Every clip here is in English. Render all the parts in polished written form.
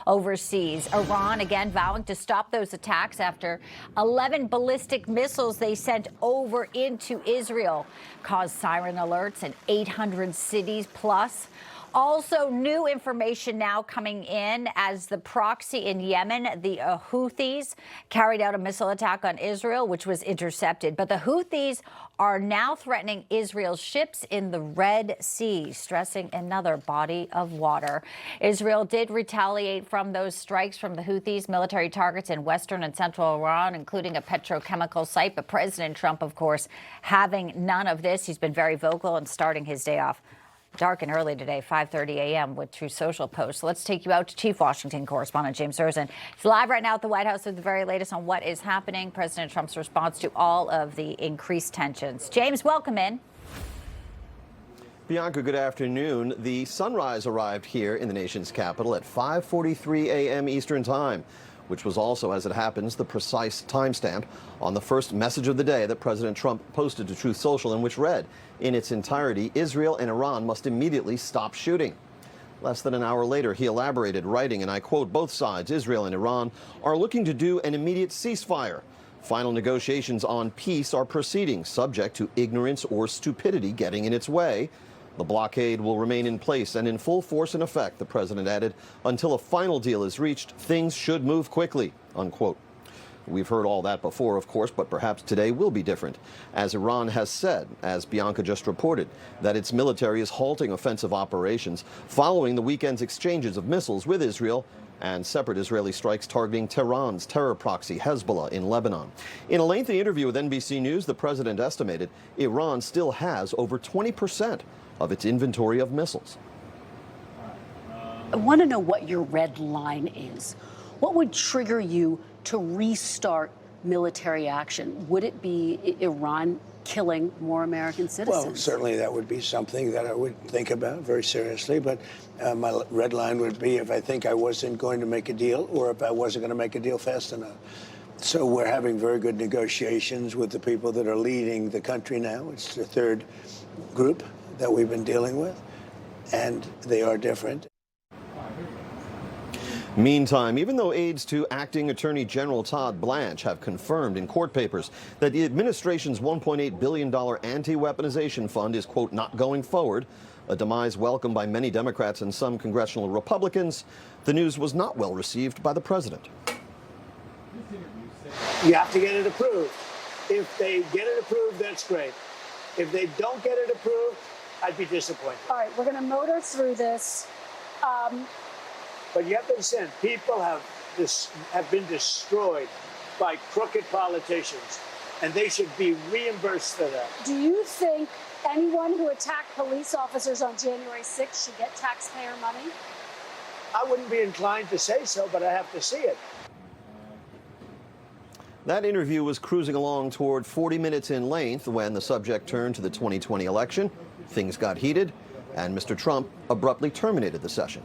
overseas. Iran again vowing to stop those attacks after 11 ballistic missiles they sent over into Israel caused siren alerts in 800 cities plus. Also, new information now coming in as the proxy in Yemen, the Houthis, carried out a missile attack on Israel, which was intercepted. But the Houthis are now threatening Israel's ships in the Red Sea, stressing another body of water. Israel did retaliate from those strikes from the Houthis, military targets in western and central Iran, including a petrochemical site. But President Trump, of course, having none of this. He's been very vocal and starting his day off dark and early today, 5:30 a.m. with True Social posts. So let's take you out to Chief Washington Correspondent James Rosen. He's live right now at the White House with the very latest on what is happening, President Trump's response to all of the increased tensions. James, welcome in. Bianca, good afternoon. The sunrise arrived here in the nation's capital at 5:43 a.m. Eastern Time, which was also, as it happens, the precise timestamp on the first message of the day that President Trump posted to Truth Social, and which read, in its entirety, Israel and Iran must immediately stop shooting. Less than an hour later, he elaborated, writing, and I quote, both sides, Israel and Iran, are looking to do an immediate ceasefire. Final negotiations on peace are proceeding, subject to ignorance or stupidity getting in its way. The blockade will remain in place and in full force and effect, the president added, until a final deal is reached. Things should move quickly, unquote. We've heard all that before, of course, but perhaps today will be different, as Iran has said, as Bianca just reported, that its military is halting offensive operations following the weekend's exchanges of missiles with Israel and separate Israeli strikes targeting Tehran's terror proxy Hezbollah in Lebanon. In a lengthy interview with NBC News, the president estimated Iran still has over 20% of its inventory of missiles. I want to know what your red line is. What would trigger you to restart military action? Would it be Iran killing more American citizens? Well, certainly that would be something that I would think about very seriously. But my red line would be if I think I wasn't going to make a deal or if I wasn't going to make a deal fast enough. So we're having very good negotiations with the people that are leading the country now. It's the third group that we've been dealing with, and they are different. Meantime, even though aides to acting Attorney General Todd Blanche have confirmed in court papers that the administration's $1.8 billion anti-weaponization fund is, quote, not going forward, a demise welcomed by many Democrats and some congressional Republicans, the news was not well received by the president. You have to get it approved. If they get it approved, that's great. If they don't get it approved, I'd be disappointed. All right, we're going to motor through this. But you have to understand, people have been destroyed by crooked politicians, and they should be reimbursed for that. Do you think anyone who attacked police officers on January 6th should get taxpayer money? I wouldn't be inclined to say so, but I have to see it. That interview was cruising along toward 40 minutes in length when the subject turned to the 2020 election. Things got heated, and Mr. Trump abruptly terminated the session.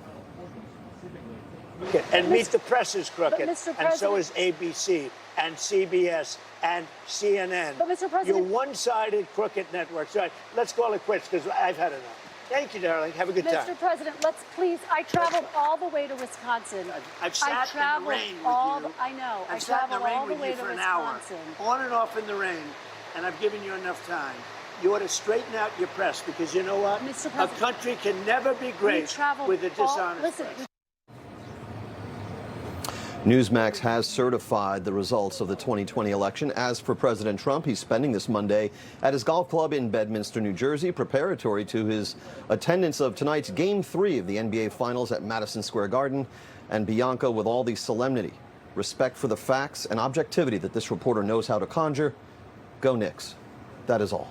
And Meet the Press is crooked, and so is ABC and CBS and CNN. But Mr. President, you're one-sided crooked networks. All right, let's call it quits because I've had enough. Thank you, darling. Have a good time. Mr. President, let's please. I traveled all the way to Wisconsin. I've sat in the rain with you. I know. I've sat in the rain with you to for an hour, on and off in the rain, and I've given you enough time. You ought to straighten out your press because you know what? Mr. A country can never be great with a dishonest press. Newsmax has certified the results of the 2020 election. As for President Trump, he's spending this Monday at his golf club in Bedminster, New Jersey, preparatory to his attendance of tonight's Game 3 of the NBA Finals at Madison Square Garden. And Bianca, with all the solemnity, respect for the facts, and objectivity that this reporter knows how to conjure, go Knicks. That is all.